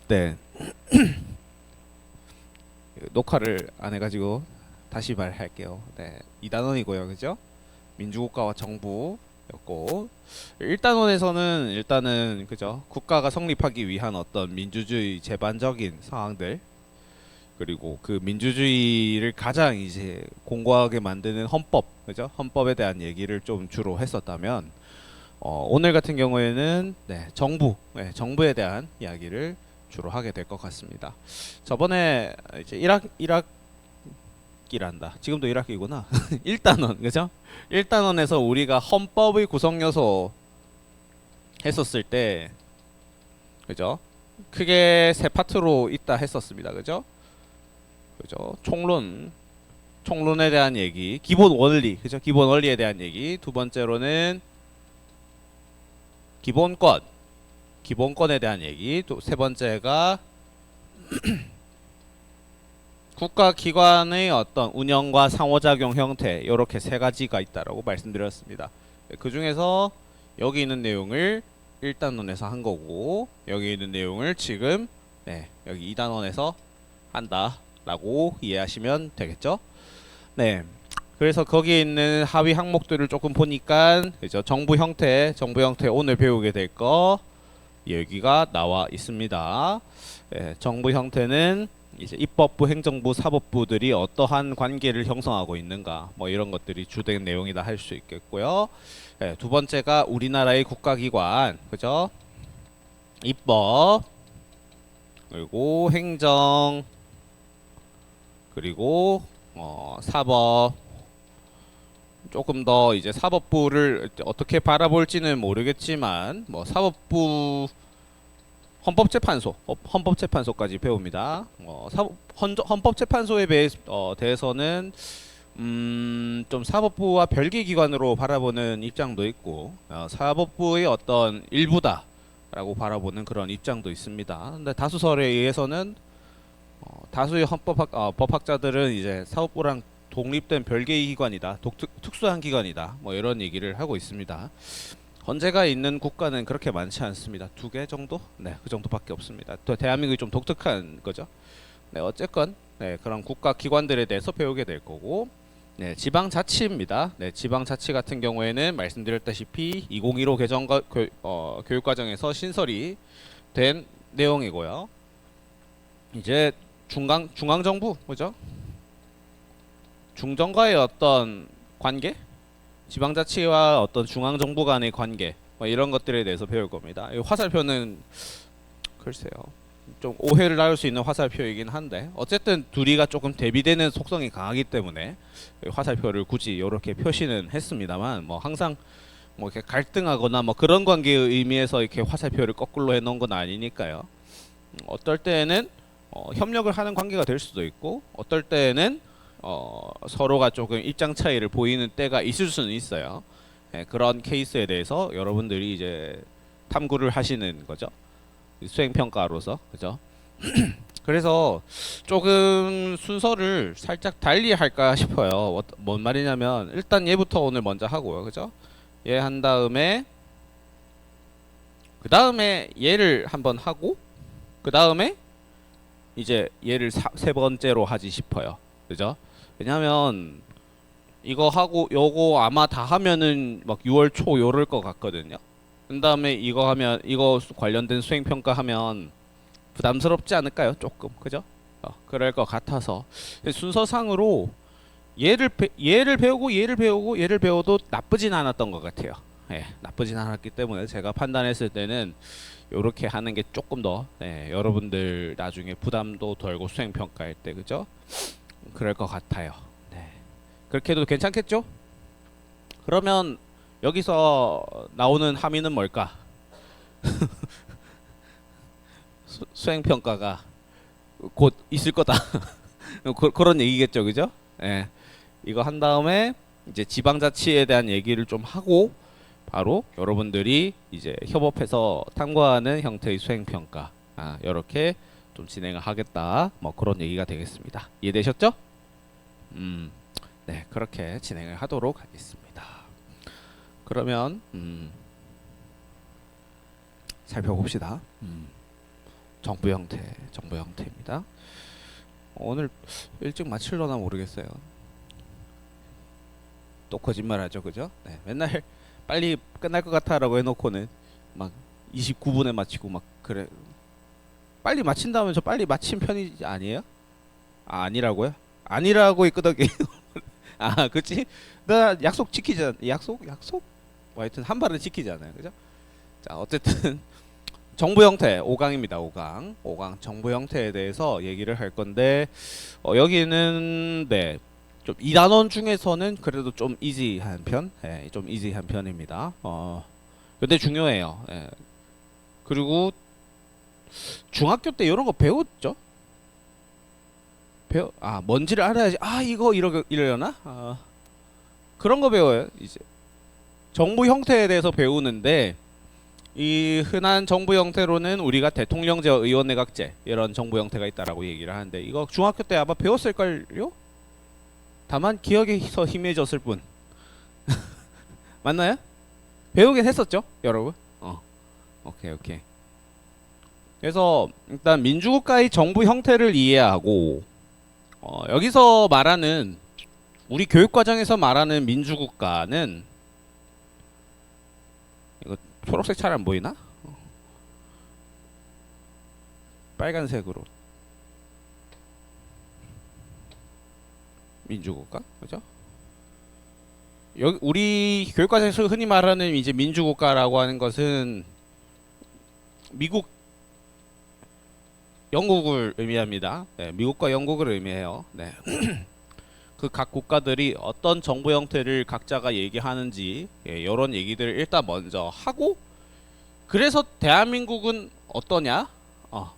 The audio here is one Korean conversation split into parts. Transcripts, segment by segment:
네. 녹화를 안 해가지고 다시 말할게요. 네, 2단원이고요, 그죠? 민주국가와 정부였고 1단원에서는 일단은 그죠? 국가가 성립하기 위한 어떤 민주주의 제반적인 상황들 그리고 그 민주주의를 가장 이제 공고하게 만드는 헌법, 그죠? 헌법에 대한 얘기를 좀 주로 했었다면 오늘 같은 경우에는 네, 정부에 대한 이야기를 주로 하게 될 것 같습니다. 저번에 이제 1학기란다. 지금도 1학기구나. 1단원, 그죠? 1단원에서 우리가 헌법의 구성 요소 했었을 때, 그죠? 크게 세 파트로 있다 했었습니다. 그죠? 그죠? 총론에 대한 얘기, 기본 원리, 그죠? 기본 원리에 대한 얘기. 두 번째로는 기본권에 대한 얘기. 또 세 번째가 국가기관의 어떤 운영과 상호작용 형태 이렇게 세 가지가 있다라고 말씀드렸습니다. 그 중에서 여기 있는 내용을 1단원에서 한 거고 여기 있는 내용을 지금 여기 2단원에서 한다라고 이해하시면 되겠죠. 네. 그래서 거기에 있는 하위 항목들을 조금 보니까 그죠? 정부 형태 오늘 배우게 될 거 여기가 나와 있습니다. 정부 형태는 이제 입법부, 행정부, 사법부들이 어떠한 관계를 형성하고 있는가 뭐 이런 것들이 주된 내용이다 할 수 있겠고요. 두 번째가 우리나라의 국가기관, 그죠? 입법, 그리고 행정, 그리고 사법. 조금 더 이제 사법부를 어떻게 바라볼지는 모르겠지만 뭐 사법부 헌법재판소까지 배웁니다. 헌법재판소에 대해서는 좀 사법부와 별개 기관으로 바라보는 입장도 있고 사법부의 어떤 일부다라고 바라보는 그런 입장도 있습니다. 근데 다수설에 의해서는 다수의 법학자들은 이제 사법부랑 독립된 별개의 기관이다, 특수한 기관이다, 뭐 이런 얘기를 하고 있습니다. 헌재가 있는 국가는 그렇게 많지 않습니다. 2개 정도? 네, 그 정도밖에 없습니다. 또 대한민국이 좀 독특한 거죠. 네, 어쨌건 그런 국가 기관들에 대해서 배우게 될 거고, 네, 지방자치입니다. 네, 지방자치 같은 경우에는 말씀드렸다시피 2015 교육과정에서 신설이 된 내용이고요. 이제 중앙정부, 그죠? 중정과의 어떤 관계, 지방자치와 어떤 중앙정부 간의 관계, 뭐 이런 것들에 대해서 배울 겁니다. 이 화살표는 글쎄요, 좀 오해를 낳을 수 있는 화살표이긴 한데 어쨌든 둘이가 조금 대비되는 속성이 강하기 때문에 화살표를 굳이 이렇게 표시는 했습니다만 뭐 항상 뭐 이렇게 갈등하거나 뭐 그런 관계의 의미에서 이렇게 화살표를 거꾸로 해놓은 건 아니니까요. 어떨 때는 협력을 하는 관계가 될 수도 있고 어떨 때는 서로가 조금 입장 차이를 보이는 때가 있을 수는 있어요. 그런 케이스에 대해서 여러분들이 이제 탐구를 하시는 거죠. 수행평가로서, 그죠? 그래서 조금 순서를 살짝 달리 할까 싶어요. 뭔 말이냐면 일단 얘부터 오늘 먼저 하고요, 그죠? 얘 한 다음에 그 다음에 얘를 한번 하고 그 다음에 이제 얘를 세 번째로 하지 싶어요, 그죠? 왜냐면 이거 하고 요거 아마 다 하면은 막 6월 초 요럴 것 같거든요. 그 다음에 이거 관련된 수행평가 하면 부담스럽지 않을까요? 조금, 그죠? 그럴 것 같아서 순서상으로 얘를 배우고 얘를 배워도 나쁘진 않았던 것 같아요. 나쁘진 않았기 때문에 제가 판단했을 때는 요렇게 하는 게 조금 더 여러분들 나중에 부담도 덜고 수행평가할 때, 그죠? 그럴 것 같아요. 네. 그렇게 해도 괜찮겠죠? 그러면 여기서 나오는 함의는 뭘까? 수행평가가 곧 있을 거다. 그런 얘기겠죠, 그죠? 이거 한 다음에 이제 지방자치에 대한 얘기를 좀 하고 바로 여러분들이 이제 협업해서 탐구하는 형태의 수행평가 이렇게 좀 진행을 하겠다. 뭐 그런 얘기가 되겠습니다. 이해되셨죠? 네, 그렇게 진행을 하도록 하겠습니다. 그러면 살펴봅시다. 정부 형태입니다. 오늘 일찍 마칠려나 모르겠어요. 또 거짓말하죠, 그죠? 네, 맨날 빨리 끝날 것 같아라고 해놓고는 막 29분에 마치고 막 그래. 빨리 마친다면 저 빨리 마친 편이 아니에요? 아, 아니라고요? 아니라고 끄덕이. 아, 그치? 나 약속 지키잖아. 약속? 뭐 하여튼 한 발은 지키잖아요, 그죠? 자, 어쨌든 정부 형태 5강입니다. 5강 정부 형태에 대해서 얘기를 할 건데 여기는 네. 좀 2단원 중에서는 그래도 좀 이지한 편? 예, 좀 이지한 편입니다. 근데 중요해요. 예. 그리고 중학교 때 이런 거 배웠죠? 뭔지를 알아야지. 이거 이러려나? 그런 거 배워요. 이제 정부 형태에 대해서 배우는데 이 흔한 정부 형태로는 우리가 대통령제, 의원내각제 이런 정부 형태가 있다라고 얘기를 하는데 이거 중학교 때 아마 배웠을걸요? 다만 기억에서 희미해졌을 뿐. 맞나요? 배우긴 했었죠, 여러분? 오케이. 그래서 일단 민주국가의 정부 형태를 이해하고 여기서 말하는 우리 교육과정에서 말하는 민주국가는 이거 초록색 잘 안 보이나? 빨간색으로 민주국가, 그죠? 여기 우리 교육과정에서 흔히 말하는 이제 민주국가라고 하는 것은 미국, 영국을 의미합니다. 네, 미국과 영국을 의미해요. 네. 그 각 국가들이 어떤 정부 형태를 각자가 얘기하는지 이런 얘기들을 일단 먼저 하고 그래서 대한민국은 어떠냐?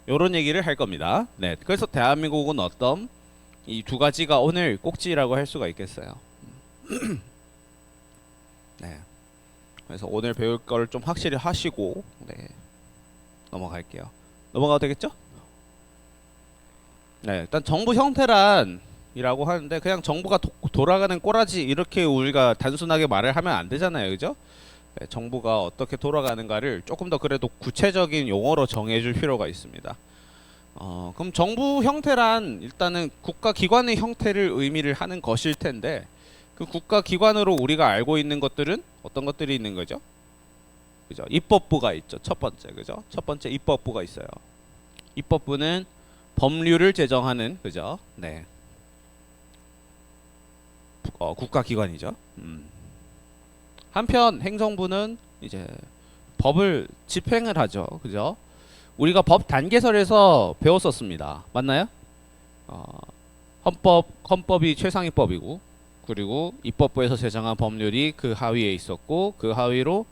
이런 얘기를 할 겁니다. 네, 그래서 대한민국은 어떤 이 두 가지가 오늘 꼭지라고 할 수가 있겠어요. 네, 그래서 오늘 배울 걸 좀 확실히 하시고 네, 넘어갈게요. 넘어가도 되겠죠? 네, 일단 정부 형태란 이라고 하는데 그냥 정부가 돌아가는 꼬라지 이렇게 우리가 단순하게 말을 하면 안 되잖아요, 그죠? 네, 정부가 어떻게 돌아가는가를 조금 더 그래도 구체적인 용어로 정해줄 필요가 있습니다. 그럼 정부 형태란 일단은 국가기관의 형태를 의미를 하는 것일 텐데 그 국가기관으로 우리가 알고 있는 것들은 어떤 것들이 있는 거죠? 그죠? 입법부가 있죠. 첫 번째, 그죠? 첫 번째 입법부가 있어요. 입법부는 법률을 제정하는, 그죠? 네. 국가기관이죠. 한편 행정부는 이제 법을 집행을 하죠. 그죠? 우리가 법 단계설에서 배웠었습니다. 맞나요? 헌법이 최상위법이고 그리고 입법부에서 제정한 법률이 그 하위에 있었고 그 하위로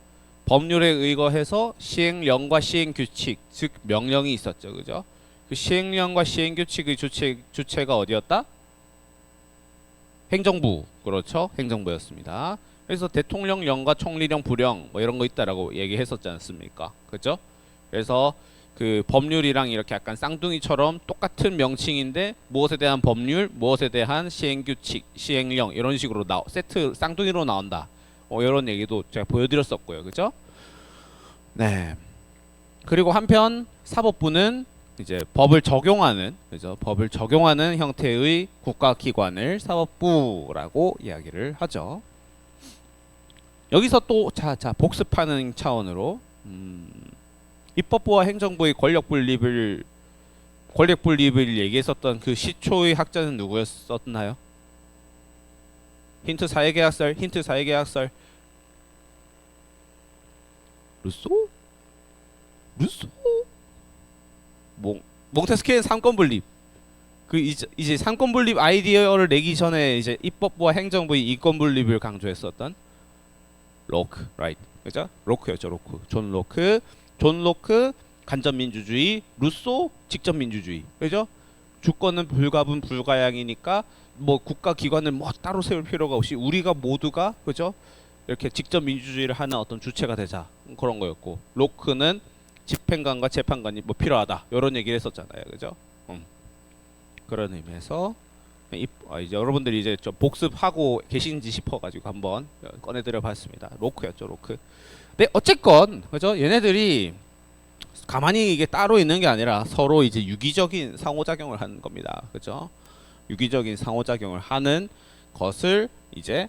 법률에 의거해서 시행령과 시행규칙 즉 명령이 있었죠. 그죠? 그 시행령과 시행규칙의 주체가 어디였다? 행정부. 그렇죠? 행정부였습니다. 그래서 대통령령과 총리령, 부령 뭐 이런 거 있다라고 얘기했었지 않습니까? 그죠? 그래서 그 법률이랑 이렇게 약간 쌍둥이처럼 똑같은 명칭인데 무엇에 대한 법률, 무엇에 대한 시행규칙, 시행령 이런 식으로 세트 쌍둥이로 나온다. 이런 얘기도 제가 보여드렸었고요. 그죠? 네. 그리고 한편 사법부는 이제 법을 적용하는, 그죠? 법을 적용하는 형태의 국가기관을 사법부라고 이야기를 하죠. 여기서 또 자 복습하는 차원으로 입법부와 행정부의 권력 분립을 얘기했었던 그 시초의 학자는 누구였었나요? 힌트 사회계약설. 루소? 몽테스키의 삼권 분립. 그 이제 삼권 분립 아이디어를 내기 전에 이제 입법부와 행정부의 이권 분립을 강조했었던 로크, right? 그죠? 로크였죠, 로크. 존 로크 간접민주주의, 루소 직접민주주의. 그죠? 주권은 불가분 불가양이니까 뭐 국가기관을 뭐 따로 세울 필요가 없이 우리가 모두가 그죠? 이렇게 직접민주주의를 하는 어떤 주체가 되자 그런 거였고 로크는 집행관과 재판관이 뭐 필요하다 이런 얘기를 했었잖아요, 그죠? 그런 의미에서 이제 여러분들이 이제 좀 복습하고 계신지 싶어가지고 한번 꺼내드려봤습니다. 로크였죠, 로크. 네, 어쨌건 그죠? 얘네들이 가만히 이게 따로 있는 게 아니라 서로 이제 유기적인 상호작용을 하는 겁니다. 그죠? 유기적인 상호작용을 하는 것을 이제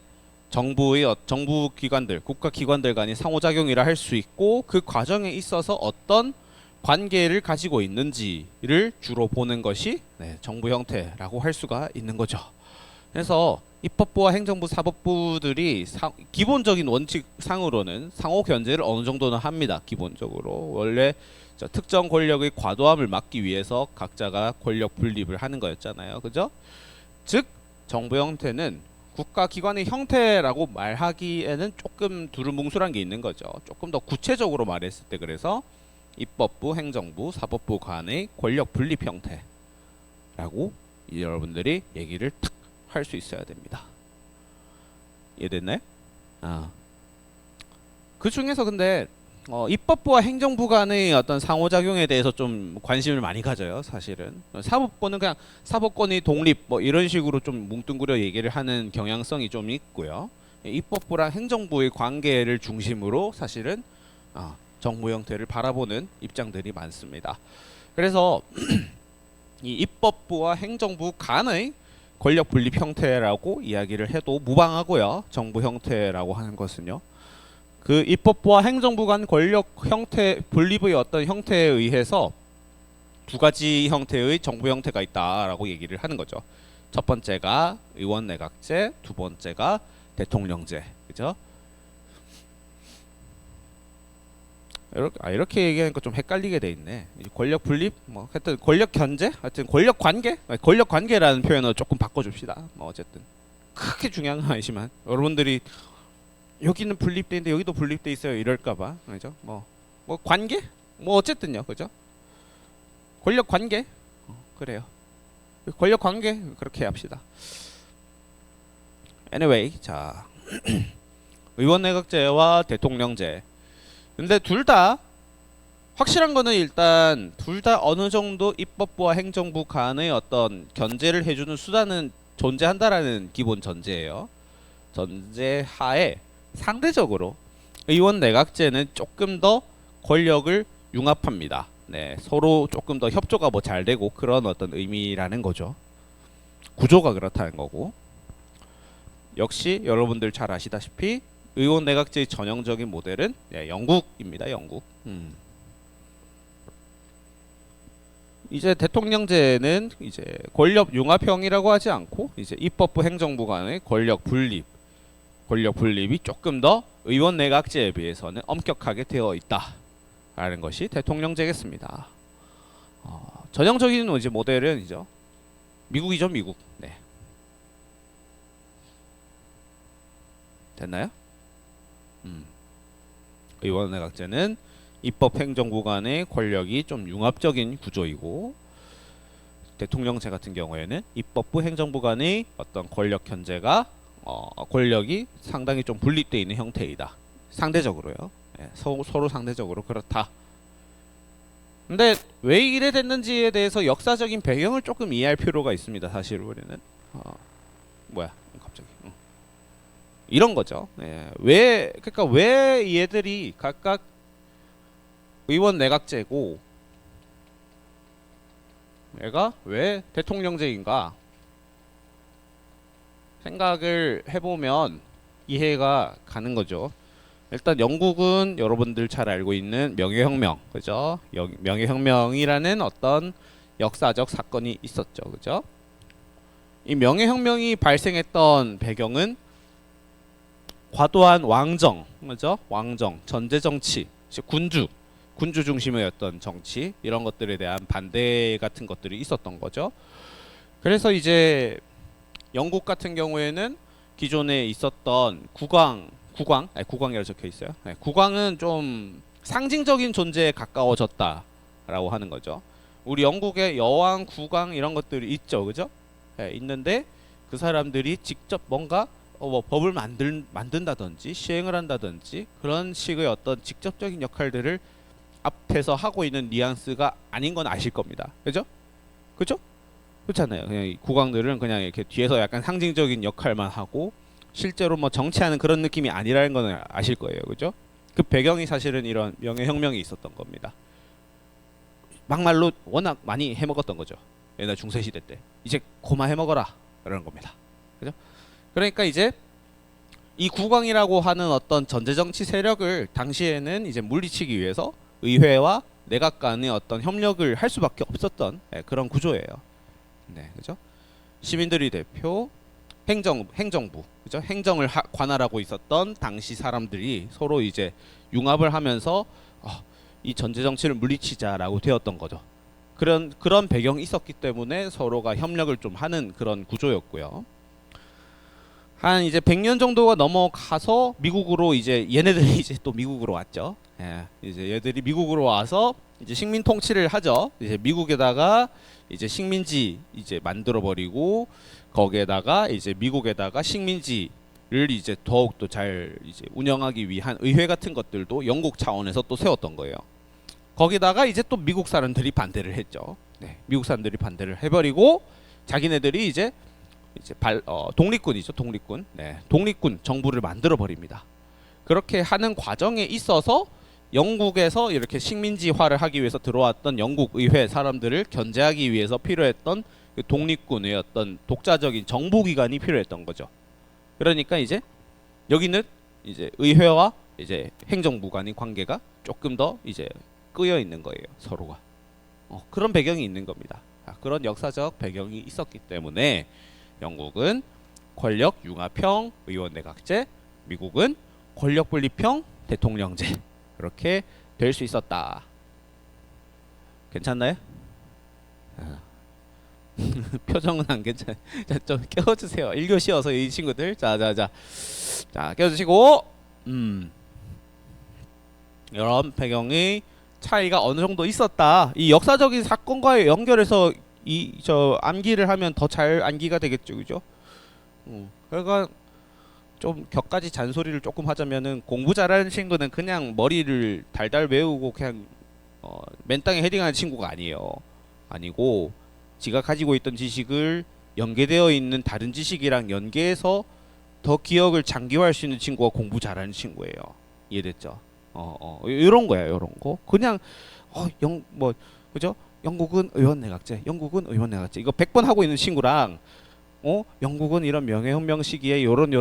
정부 기관들, 국가 기관들 간의 상호작용이라 할 수 있고, 그 과정에 있어서 어떤 관계를 가지고 있는지를 주로 보는 것이 정부 형태라고 할 수가 있는 거죠. 그래서 입법부와 행정부, 사법부들이 기본적인 원칙상으로는 상호 견제를 어느 정도는 합니다. 기본적으로 원래 특정 권력의 과도함을 막기 위해서 각자가 권력 분립을 하는 거였잖아요. 그죠? 즉 정부 형태는 국가기관의 형태라고 말하기에는 조금 두루뭉술한 게 있는 거죠. 조금 더 구체적으로 말했을 때 그래서 입법부, 행정부, 사법부 간의 권력 분립 형태라고 여러분들이 얘기를 탁 할 수 있어야 됩니다. 이해됐나요? 그 중에서 근데 입법부와 행정부 간의 어떤 상호작용에 대해서 좀 관심을 많이 가져요. 사실은 사법권은 그냥 사법권의 독립 뭐 이런 식으로 좀 뭉뚱그려 얘기를 하는 경향성이 좀 있고요. 입법부랑 행정부의 관계를 중심으로 사실은 정부 형태를 바라보는 입장들이 많습니다. 그래서 이 입법부와 행정부 간의 권력 분립 형태라고 이야기를 해도 무방하고요. 정부 형태라고 하는 것은요. 그 입법부와 행정부 간 권력 형태 분립의 어떤 형태에 의해서 두 가지 형태의 정부 형태가 있다라고 얘기를 하는 거죠. 첫 번째가 의원 내각제, 두 번째가 대통령제. 그죠? 이렇게 얘기하니까 좀 헷갈리게 돼 있네. 권력 분립, 뭐 하여튼 권력 견제, 하여튼 권력 관계, 권력 관계라는 표현을 조금 바꿔줍시다. 뭐 어쨌든 크게 중요한 건 아니지만 여러분들이 여기는 분립돼 있는데 여기도 분립돼 있어요. 이럴까봐, 그죠? 뭐 관계, 뭐 어쨌든요, 그죠? 권력 관계, 그래요. 권력 관계 그렇게 합시다. Anyway, 자 의원 내각제와 대통령제. 근데 둘 다 확실한 거는 일단 둘 다 어느 정도 입법부와 행정부 간의 어떤 견제를 해주는 수단은 존재한다라는 기본 전제예요. 전제 하에 상대적으로 의원 내각제는 조금 더 권력을 융합합니다. 네, 서로 조금 더 협조가 뭐 잘 되고 그런 어떤 의미라는 거죠. 구조가 그렇다는 거고. 역시 여러분들 잘 아시다시피 의원 내각제의 전형적인 모델은 영국입니다. 영국. 이제 대통령제는 이제 권력 융합형이라고 하지 않고 이제 입법부 행정부 간의 권력 분립이 조금 더 의원 내각제에 비해서는 엄격하게 되어 있다라는 것이 대통령제겠습니다. 전형적인 이제 모델은 이제 미국이죠, 미국. 네. 됐나요? 의원 내각제는 입법 행정부 간의 권력이 좀 융합적인 구조이고, 대통령제 같은 경우에는 입법부 행정부 간의 어떤 권력 견제가 권력이 상당히 좀 분립되어 있는 형태이다. 상대적으로요. 네, 서로 상대적으로 그렇다. 근데 왜 이래 됐는지에 대해서 역사적인 배경을 조금 이해할 필요가 있습니다. 사실 우리는 뭐야 갑자기 이런 거죠. 네, 그러니까 왜 얘들이 각각 의원 내각제고 얘가 왜 대통령제인가 생각을 해보면 이해가 가는 거죠. 일단 영국은 여러분들 잘 알고 있는 명예혁명, 그죠? 명예혁명이라는 어떤 역사적 사건이 있었죠, 그죠? 이 명예혁명이 발생했던 배경은 과도한 왕정, 그죠? 왕정, 전제 정치, 군주 중심의 어떤 정치 이런 것들에 대한 반대 같은 것들이 있었던 거죠. 그래서 이제 영국 같은 경우에는 기존에 있었던 국왕이라고 적혀 있어요. 네, 국왕은 좀 상징적인 존재에 가까워졌다라고 하는 거죠. 우리 영국에 여왕, 국왕 이런 것들이 있죠, 그죠? 네, 있는데 그 사람들이 직접 뭔가 뭐 법을 만든다든지 시행을 한다든지 그런 식의 어떤 직접적인 역할들을 앞에서 하고 있는 뉘앙스가 아닌 건 아실 겁니다. 그죠? 그죠? 그렇잖아요. 그냥 이 국왕들은 그냥 이렇게 뒤에서 약간 상징적인 역할만 하고 실제로 뭐 정치하는 그런 느낌이 아니라는 거는 아실 거예요. 그죠? 그 배경이 사실은 이런 명예혁명이 있었던 겁니다. 막말로 워낙 많이 해먹었던 거죠. 옛날 중세시대 때. 이제 고만 해먹어라 그러는 겁니다. 그죠? 그러니까 이제 이 국왕이라고 하는 어떤 전제정치 세력을 당시에는 이제 물리치기 위해서 의회와 내각 간의 어떤 협력을 할 수밖에 없었던 그런 구조예요. 네, 그죠? 시민들이 대표, 행정부, 그죠? 행정을 관할하고 있었던 당시 사람들이 서로 이제 융합을 하면서 이 전제 정치를 물리치자라고 되었던 거죠. 그런 배경이 있었기 때문에 서로가 협력을 좀 하는 그런 구조였고요. 한 이제 100년 정도가 넘어가서 미국으로 이제 얘네들이 이제 또 미국으로 왔죠. 예, 이제 얘들이 미국으로 와서 이제 식민 통치를 하죠. 이제 미국에다가 이제 식민지 이제 만들어 버리고 거기에다가 이제 미국에다가 식민지를 이제 더욱 더 잘 이제 운영하기 위한 의회 같은 것들도 영국 차원에서 또 세웠던 거예요. 거기다가 이제 또 미국 사람들이 반대를 했죠. 네, 미국 사람들이 반대를 해버리고 자기네들이 이제 독립군이죠, 독립군. 네, 독립군 정부를 만들어 버립니다. 그렇게 하는 과정에 있어서 영국에서 이렇게 식민지화를 하기 위해서 들어왔던 영국 의회 사람들을 견제하기 위해서 필요했던 그 독립군의 어떤 독자적인 정부기관이 필요했던 거죠. 그러니까 이제 여기는 이제 의회와 이제 행정부 간의 관계가 조금 더 이제 끄여 있는 거예요, 서로가. 그런 배경이 있는 겁니다. 그런 역사적 배경이 있었기 때문에 영국은 권력 융합형 의원 내각제, 미국은 권력 분립형 대통령제, 그렇게 될 수 있었다. 괜찮나요? 표정은 안 괜찮아요. 자, 좀 깨워주세요. 1교시여서 이 친구들. 자, 깨워주시고, 이런 배경의 차이가 어느 정도 있었다. 이 역사적인 사건과의 연결해서 암기를 하면 더 잘 암기가 되겠죠, 그죠? 그러니까 좀 격가지 잔소리를 조금 하자면은 공부 잘하는 친구는 그냥 머리를 달달 외우고 그냥 맨땅에 헤딩하는 친구가 아니에요. 아니고 지가 가지고 있던 지식을 연계되어 있는 다른 지식이랑 연계해서 더 기억을 장기화할 수 있는 친구가 공부 잘하는 친구예요. 이해됐죠? 이런 거야, 이런 거. 그냥 그죠? 영국은 의원 내각제, 영국은 의원 내각제. 이거 100번 하고 있는 친구랑 영국은 이런 명예혁명 시기에 요런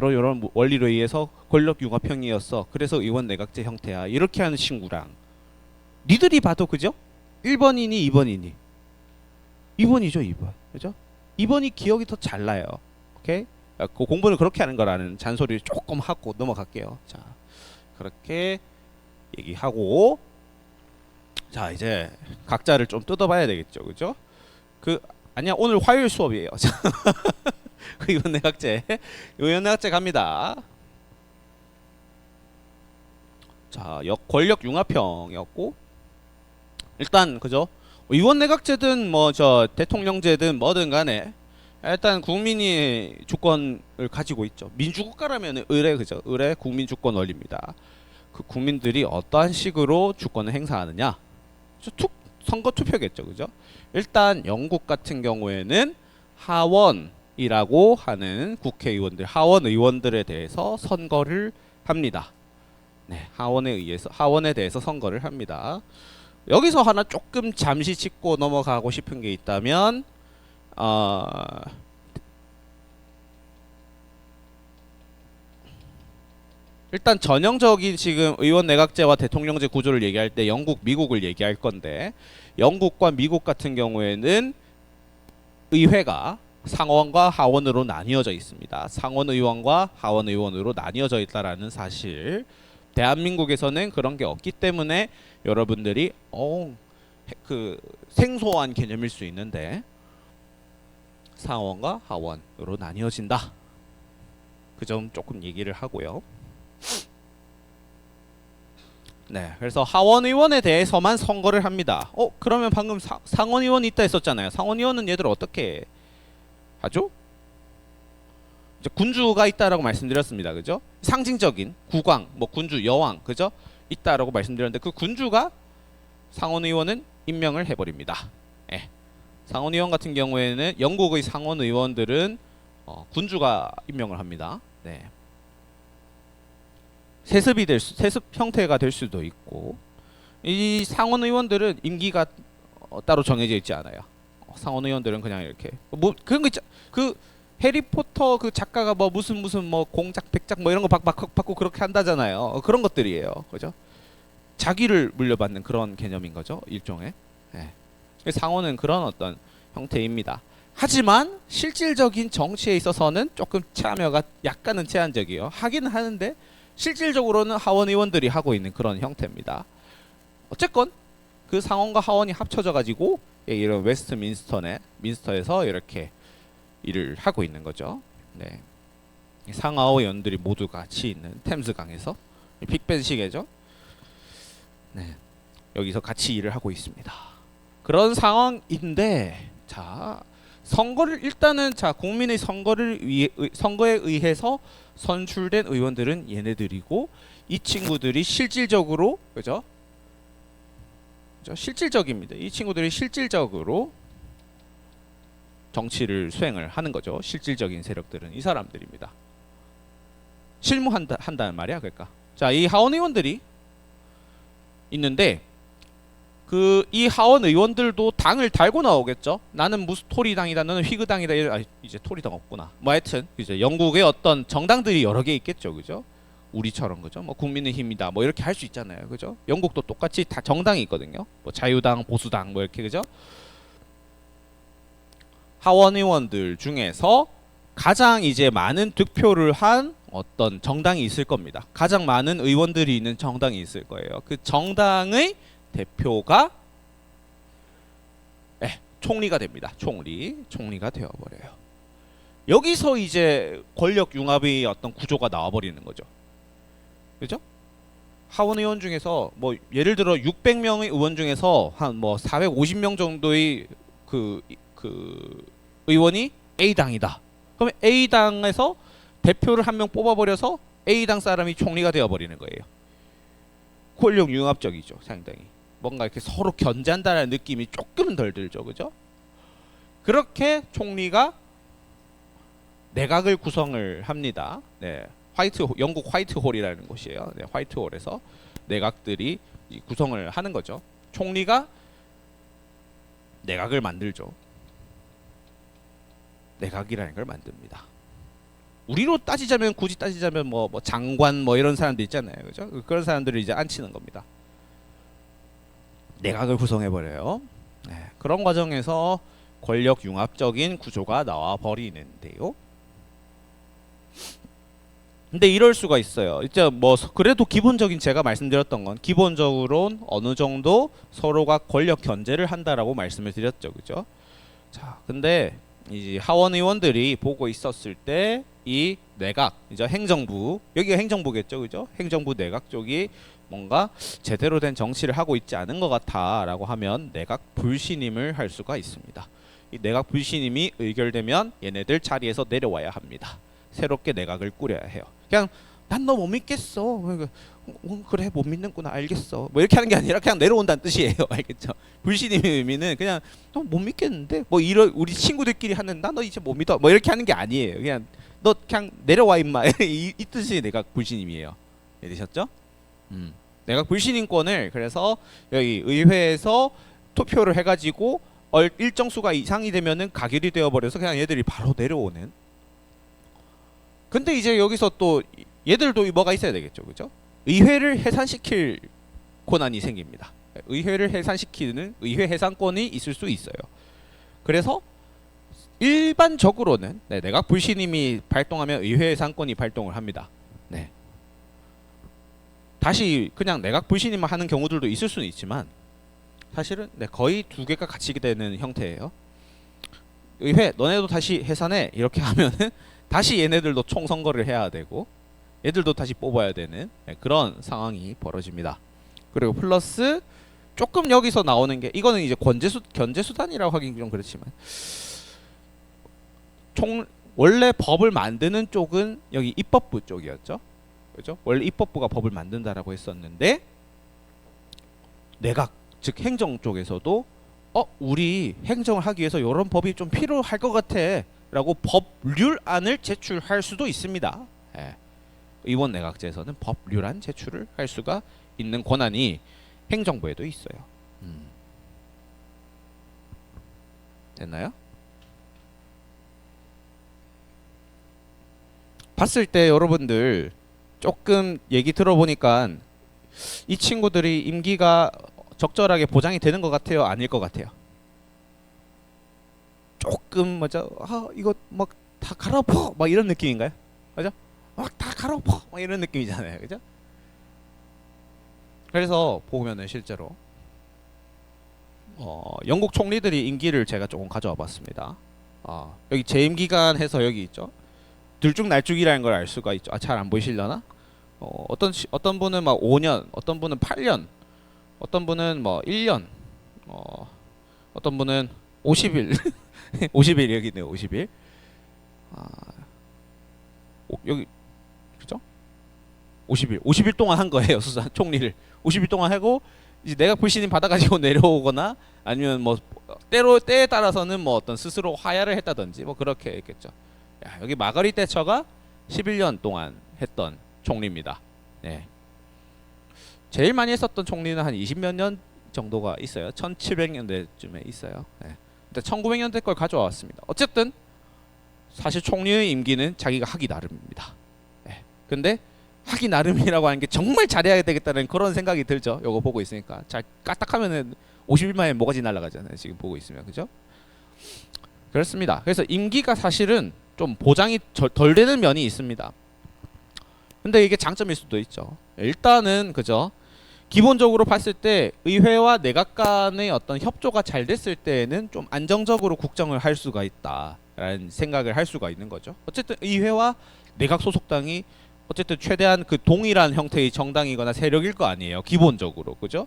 원리로 의해서 권력 융합형이었어. 그래서 의원 내각제 형태야. 이렇게 하는 친구랑 니들이 봐도 그죠? 1번이니 2번이니? 2번이죠, 2번. 그죠? 2번이 기억이 더 잘 나요. 오케이? 그 공부는 그렇게 하는 거라는 잔소리를 조금 하고 넘어갈게요. 자, 그렇게 얘기하고, 자, 이제 각자를 좀 뜯어봐야 되겠죠, 그죠? 아니야, 오늘 화요일 수업이에요. 의원 내각제, 의원 내각제 갑니다. 자, 권력 융합형이었고, 일단 그죠? 의원 내각제든 대통령제든 뭐든 간에 일단 국민이 주권을 가지고 있죠. 민주국가라면 그죠? 의례 국민주권 원리입니다. 그 국민들이 어떠한 식으로 주권을 행사하느냐? 선거 투표겠죠, 그죠? 일단 영국 같은 경우에는 하원이라고 하는 국회의원들, 하원 의원들에 대해서 선거를 합니다. 네, 하원에 대해서 선거를 합니다. 여기서 하나 조금 잠시 짚고 넘어가고 싶은 게 있다면, 일단 전형적인 지금 의원 내각제와 대통령제 구조를 얘기할 때 영국, 미국을 얘기할 건데, 영국과 미국 같은 경우에는 의회가 상원과 하원으로 나뉘어져 있습니다. 상원 의원과 하원 의원으로 나뉘어져 있다라는 사실. 대한민국에서는 그런 게 없기 때문에 여러분들이 생소한 개념일 수 있는데 상원과 하원으로 나뉘어진다. 그 점 조금 얘기를 하고요. 네, 그래서 하원 의원에 대해서만 선거를 합니다. 그러면 방금 상원 의원이 있다 했었잖아요. 상원 의원은 얘들 어떻게 하죠? 이제 군주가 있다라고 말씀드렸습니다. 그죠? 상징적인 국왕, 군주, 여왕, 그죠? 있다라고 말씀드렸는데 그 군주가 상원 의원은 임명을 해버립니다. 예. 상원 의원 같은 경우에는 영국의 상원 의원들은 군주가 임명을 합니다. 네. 세습 형태가 될 수도 있고, 이 상원 의원들은 임기가 따로 정해져 있지 않아요. 상원 의원들은 그냥 이렇게 뭐 그런 거 있죠. 그 해리포터 그 작가가 뭐 무슨 뭐 공작 백작 뭐 이런 거 받고 그렇게 한다잖아요. 그런 것들이에요. 그죠? 자기를 물려받는 그런 개념인 거죠. 일종의. 예. 상원은 그런 어떤 형태입니다. 하지만 실질적인 정치에 있어서는 조금 참여가 약간은 제한적이에요. 하기는 하는데 실질적으로는 하원 의원들이 하고 있는 그런 형태입니다. 어쨌건 그 상원과 하원이 합쳐져 가지고 이런 민스터에서 이렇게 일을 하고 있는 거죠. 네. 상하원 의원들이 모두 같이 있는 템스강에서 빅벤 시계죠. 네. 여기서 같이 일을 하고 있습니다. 그런 상황인데 자, 선거를 일단은 자, 국민의 선거에 의해서 선출된 의원들은 얘네들이고 이 친구들이 실질적으로 그죠? 실질적입니다. 이 친구들이 실질적으로 정치를 하는 거죠. 실질적인 세력들은 이 사람들입니다. 실무한다는 말이야. 그러니까 자, 이 하원 의원들이 있는데 이 하원 의원들도 당을 달고 나오겠죠. 나는 무슨 토리당이다, 너는 휘그당이다. 이제 토리당 없구나. 뭐 하여튼 이제 영국의 어떤 정당들이 여러 개 있겠죠, 그죠? 우리처럼 그죠? 뭐 국민의힘이다, 뭐 이렇게 할 수 있잖아요, 그죠? 영국도 똑같이 다 정당이 있거든요. 뭐 자유당, 보수당, 뭐 이렇게 그죠? 하원 의원들 중에서 가장 이제 많은 득표를 한 어떤 정당이 있을 겁니다. 가장 많은 의원들이 있는 정당이 있을 거예요. 그 정당의 대표가 총리가 됩니다. 총리가 되어버려요. 여기서 이제 권력 융합의 어떤 구조가 나와버리는 거죠. 그죠? 하원 의원 중에서 뭐 예를 들어 600명의 의원 중에서 한 뭐 450명 정도의 그 의원이 A당이다. 그러면 A당에서 대표를 한 명 뽑아버려서 A당 사람이 총리가 되어버리는 거예요. 권력 융합적이죠, 상당히. 뭔가 이렇게 서로 견제한다는 느낌이 조금은 덜 들죠, 그죠? 그렇게 총리가 내각을 구성을 합니다. 네, 영국 화이트홀이라는 곳이에요. 네, 화이트홀에서 내각들이 구성을 하는 거죠. 총리가 내각을 만들죠. 내각이라는 걸 만듭니다. 우리로 따지자면 굳이 따지자면 뭐 장관 뭐 이런 사람들 있잖아요, 그죠? 그런 사람들을 이제 앉히는 겁니다. 내각을 구성해 버려요. 네, 그런 과정에서 권력 융합적인 구조가 나와 버리는데요. 근데 이럴 수가 있어요. 이제 뭐 그래도 기본적인 제가 말씀드렸던 건 기본적으로는 어느 정도 서로가 권력 견제를 한다라고 말씀을 드렸죠, 그죠? 자, 근데 이제 하원 의원들이 보고 있었을 때 이 내각, 이제 행정부, 여기가 행정부겠죠, 그죠? 행정부 내각 쪽이 뭔가 제대로 된 정치를 하고 있지 않은 것 같아라고 하면 내각 불신임을 할 수가 있습니다. 이 내각 불신임이 의결되면 얘네들 자리에서 내려와야 합니다. 새롭게 내각을 꾸려야 해요. 그냥 난 너 못 믿겠어. 그래 못 믿는구나, 알겠어. 뭐 이렇게 하는 게 아니라 그냥 내려온다는 뜻이에요. 알겠죠? 불신임의 의미는 그냥 너 못 믿겠는데 뭐 이런 우리 친구들끼리 하는 나 너 이제 못 믿어. 뭐 이렇게 하는 게 아니에요. 그냥 너 그냥 내려와 임마. 이 뜻이 내각 불신임이에요. 이해되셨죠? 내각 불신임권을 그래서 여기 의회에서 투표를 해가지고 일정 수가 이상이 되면은 가결이 되어버려서 그냥 얘들이 바로 내려오는. 근데 이제 여기서 또 얘들도 뭐가 있어야 되겠죠, 그죠? 의회를 해산시킬 권한이 생깁니다. 의회를 해산시키는 의회 해산권이 있을 수 있어요. 그래서 일반적으로는 내각 불신임이 발동하면 의회 해산권이 발동을 합니다. 네. 다시 그냥 내각 불신임만 하는 경우들도 있을 수는 있지만 사실은 거의 두 개가 같이 되는 형태예요. 의회 너네도 다시 해산해 이렇게 하면은 다시 얘네들도 총선거를 해야 되고 얘들도 다시 뽑아야 되는 그런 상황이 벌어집니다. 그리고 플러스 조금 여기서 나오는 게 이거는 이제 견제수단이라고 하긴 좀 그렇지만 원래 법을 만드는 쪽은 여기 입법부 쪽이었죠. 그죠? 원래 입법부가 법을 만든다라고 했었는데 내각 즉 행정 쪽에서도 우리 행정을 하기 위해서 이런 법이 좀 필요할 것 같아 라고 법률안을 제출할 수도 있습니다. 의원 내각제에서는 법률안 제출을 할 수가 있는 권한이 행정부에도 있어요. 됐나요? 봤을 때 여러분들 조금 얘기 들어보니까 이 친구들이 임기가 적절하게 보장이 되는 것 같아요? 아닐 것 같아요? 조금 뭐죠? 이거 막 다 갈아엎어 막 이런 느낌인가요? 그죠? 막 다 갈아엎어 막 이런 느낌이잖아요, 그죠? 그래서 보면은 실제로 영국 총리들이 임기를 제가 조금 가져와 봤습니다. 여기 재임 기간 해서 여기 있죠. 들쭉날쭉이라는 걸 알 수가 있죠. 잘 안 보이시려나? 어떤 분은 막 5년, 어떤 분은 8년, 어떤 분은 뭐 1년, 어떤 분은 50일, 50일 여기 있네요. 50일. 여기 그죠? 50일 동안 한 거예요. 수사 총리를 50일 동안 하고 이제 내가 불신임 받아가지고 내려오거나 아니면 뭐 때에 따라서는 뭐 어떤 스스로 하야를 했다든지 뭐 그렇게 했겠죠. 여기 마거릿 대처가 11년 동안 했던 총리입니다. 네. 제일 많이 했었던 총리는 한 20몇 년 정도가 있어요. 1700년대쯤에 있어요. 네. 1900년대 걸 가져왔습니다. 어쨌든 사실 총리의 임기는 자기가 하기 나름입니다. 네. 근데 하기 나름이라고 하는 게 정말 잘해야 되겠다는 그런 생각이 들죠. 요거 보고 있으니까 잘 까딱하면은 50일 만에 뭐가지 날아가잖아요. 지금 보고 있으면 그죠? 그렇습니다. 그래서 임기가 사실은 좀 보장이 덜 되는 면이 있습니다. 근데 이게 장점일 수도 있죠. 일단은 그죠? 기본적으로 봤을 때 의회와 내각 간의 어떤 협조가 잘 됐을 때에는 좀 안정적으로 국정을 할 수가 있다라는 생각을 할 수가 있는 거죠. 어쨌든 의회와 내각 소속당이 어쨌든 최대한 그 동일한 형태의 정당이거나 세력일 거 아니에요. 기본적으로 그죠?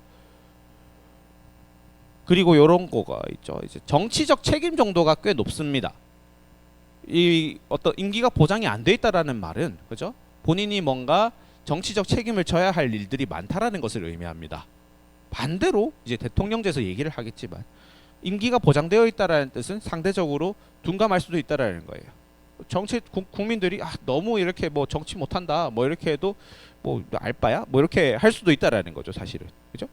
그리고 요런 거가 있죠. 이제 정치적 책임 정도가 꽤 높습니다. 이 어떤 임기가 보장이 안 돼 있다라는 말은 그죠? 본인이 뭔가 정치적 책임을 져야 할 일들이 많다라는 것을 의미합니다. 반대로 이제 대통령제에서 얘기를 하겠지만 임기가 보장되어 있다라는 뜻은 상대적으로 둔감할 수도 있다라는 거예요. 국민들이 너무 이렇게 뭐 정치 못한다 뭐 이렇게 해도 뭐 알바야 뭐 이렇게 할 수도 있다라는 거죠, 사실은. 그죠?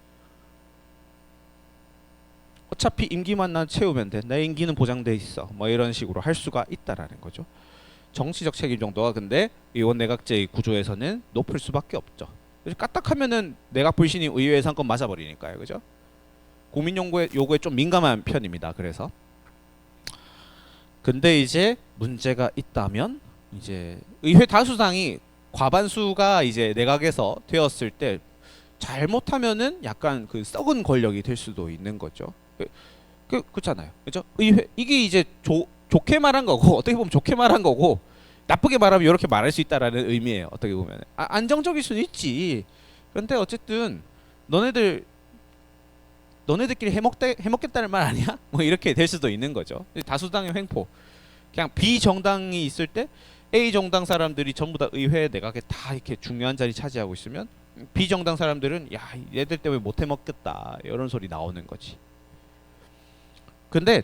어차피 임기만 난 채우면 돼. 내 임기는 보장돼 있어. 뭐 이런 식으로 할 수가 있다라는 거죠. 정치적 책임 정도가 근데 의원 내각제의 구조에서는 높을 수밖에 없죠. 그래서 까딱하면은 내각 불신임 의회 상권 맞아버리니까요, 그죠? 국민 요구에 좀 민감한 편입니다. 그래서 근데 이제 문제가 있다면 이제 의회 다수당이 과반수가 이제 내각에서 되었을 때 잘못하면은 약간 그 썩은 권력이 될 수도 있는 거죠. 그렇잖아요, 그죠? 의회 이게 이제 좋게 말한 거고 어떻게 보면 좋게 말한 거고 나쁘게 말하면 이렇게 말할 수 있다라는 의미예요. 어떻게 보면 안정적일 수는 있지. 그런데 어쨌든 너네들끼리 해먹겠다는 말 아니야? 뭐 이렇게 될 수도 있는 거죠. 다수당의 횡포. 그냥 비정당이 있을 때 A 정당 사람들이 전부 다 의회 내각에 다 이렇게 중요한 자리 차지하고 있으면 비정당 사람들은 야 얘들 때문에 못 해먹겠다 이런 소리 나오는 거지. 근데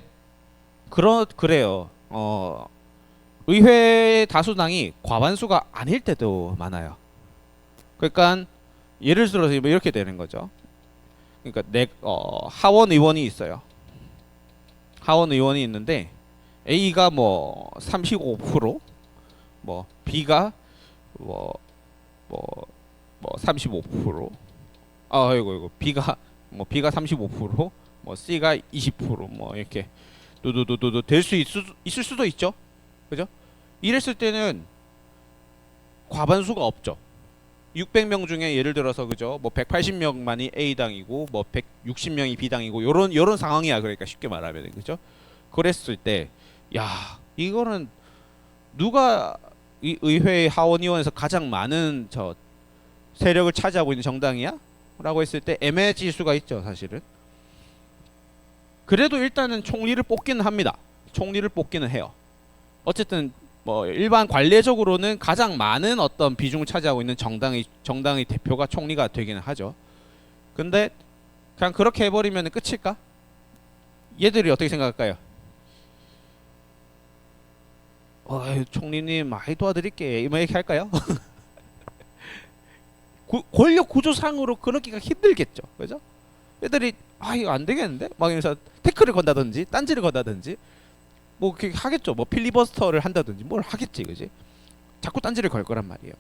그래요. 의회 다수당이 과반수가 아닐 때도 많아요. 그러니까 예를 들어서 이렇게 되는 거죠. 그러니까 하원 의원이 있어요. 하원 의원이 있는데 A가 뭐 35%, 뭐 B가 뭐 35%, 이거 B가 35%, 뭐 C가 20%뭐 이렇게 두두두두 될 수 있을 수도 있죠. 그죠? 이랬을 때는 과반수가 없죠. 600명 중에 예를 들어서 그죠? 뭐 180명만이 A당이고 뭐 160명이 B당이고 요런 상황이야. 그러니까 쉽게 말하면 그죠? 그랬을 때 야, 이거는 누가 이 의회 하원의원에서 가장 많은 세력을 차지하고 있는 정당이야? 라고 했을 때 애매해질 수가 있죠, 사실은. 그래도 일단은 총리를 뽑기는 합니다. 총리를 뽑기는 해요. 어쨌든 뭐 일반 관례적으로는 가장 많은 어떤 비중을 차지하고 있는 정당의 대표가 총리가 되기는 하죠. 근데 그냥 그렇게 해버리면 끝일까? 얘들이 어떻게 생각할까요? 총리님 많이 도와드릴게 뭐 이렇게 할까요? 권력 구조상으로 그러기가 힘들겠죠, 그죠? 애들이 아 이거 안 되겠는데? 막 이러면서 태클을 건다든지 딴지를 건다든지 뭐 그렇게 하겠죠. 뭐 필리버스터를 한다든지 뭘 하겠지, 그지? 자꾸 딴지를 걸 거란 말이에요.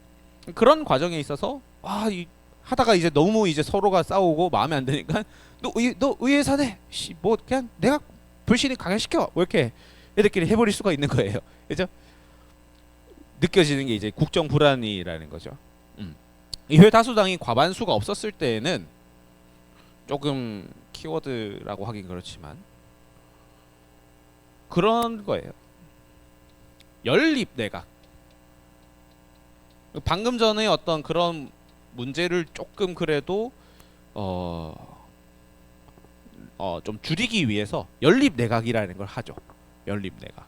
그런 과정에 있어서 하다가 이제 너무 이제 서로가 싸우고 마음에 안 드니까 너 의회 사내 뭐 그냥 내가 불신이 강행시켜 뭐 이렇게 애들끼리 해버릴 수가 있는 거예요. 그죠? 느껴지는 게 이제 국정 불안이라는 거죠. 의회 다수당이 과반수가 없었을 때에는 조금 키워드라고 하긴 그렇지만 그런 거예요. 연립 내각. 방금 전에 어떤 그런 문제를 조금 그래도 좀 줄이기 위해서 연립 내각이라는 걸 하죠. 연립 내각.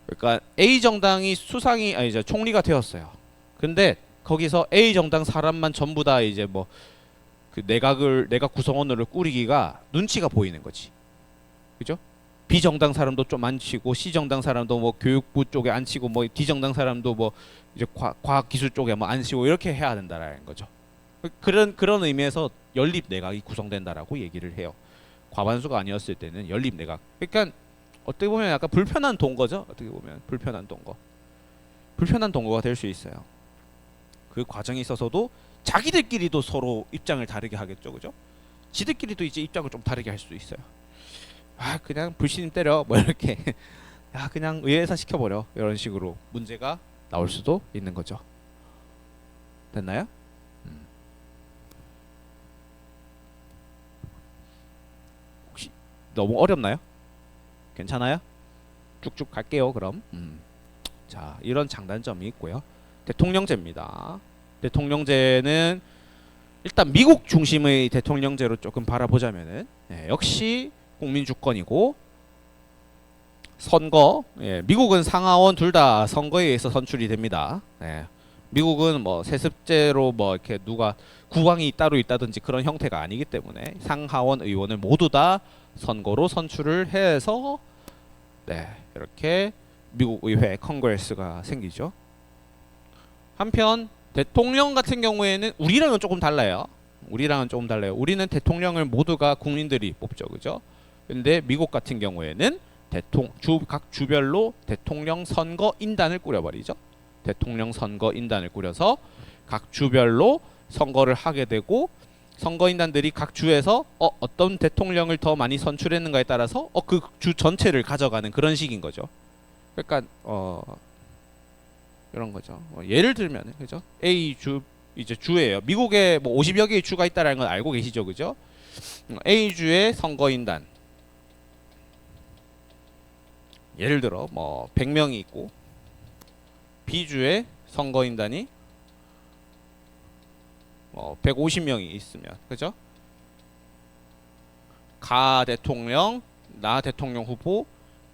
그러니까 A 정당이 수상이 아니 이제 총리가 되었어요. 근데 거기서 A 정당 사람만 전부 다 이제 뭐 그 내각 구성원으로 꾸리기가 눈치가 보이는 거지. 그죠? B 정당 사람도 좀 앉히고 C 정당 사람도 뭐 교육부 쪽에 앉히고 뭐 D 정당 사람도 뭐 이제 과학기술 쪽에 뭐 앉히고 이렇게 해야 된다라는 거죠. 그런 의미에서 연립 내각이 구성된다라고 얘기를 해요. 과반수가 아니었을 때는 연립 내각. 그러니까 어떻게 보면 약간 불편한 동거죠. 어떻게 보면 불편한 동거가 될 수 있어요. 그 과정에 있어서도 자기들끼리도 서로 입장을 다르게 하겠죠, 그죠? 지들끼리도 이제 입장을 좀 다르게 할 수도 있어요. 아 그냥 불신 때려 뭐 이렇게 야 그냥 의회에서 시켜버려 이런 식으로 문제가 나올 수도 있는 거죠. 됐나요? 혹시 너무 어렵나요? 괜찮아요? 쭉쭉 갈게요 그럼. 자 이런 장단점이 있고요. 대통령제입니다. 대통령제는 일단 미국 중심의 대통령제로 조금 바라보자면은 역시 국민 주권이고 선거 미국은 상하원 둘 다 선거에 의해서 선출이 됩니다. 미국은 뭐 세습제로 뭐 이렇게 누가 국왕이 따로 있다든지 그런 형태가 아니기 때문에 상하원 의원을 모두 다 선거로 선출을 해서 이렇게 미국 의회 컨그레스가 생기죠. 한편 대통령 같은 경우에는 우리랑은 조금 달라요. 우리는 대통령을 모두가 국민들이 뽑죠, 그죠? 근데 미국 같은 경우에는 각 주별로 대통령 선거인단을 꾸려버리죠. 대통령 선거인단을 꾸려서 각 주별로 선거를 하게 되고 선거인단들이 각 주에서 어떤 대통령을 더 많이 선출했는가에 따라서 그 주 전체를 가져가는 그런 식인 거죠. 그러니까 이런 거죠. 예를 들면 그죠? A 주 이제 주예요. 미국에 뭐 50여 개의 주가 있다라는 건 알고 계시죠, 그죠? A 주의 선거인단 예를 들어 뭐 100명이 있고 B 주의 선거인단이 150명이 있으면 그죠? 가 대통령, 나 대통령 후보,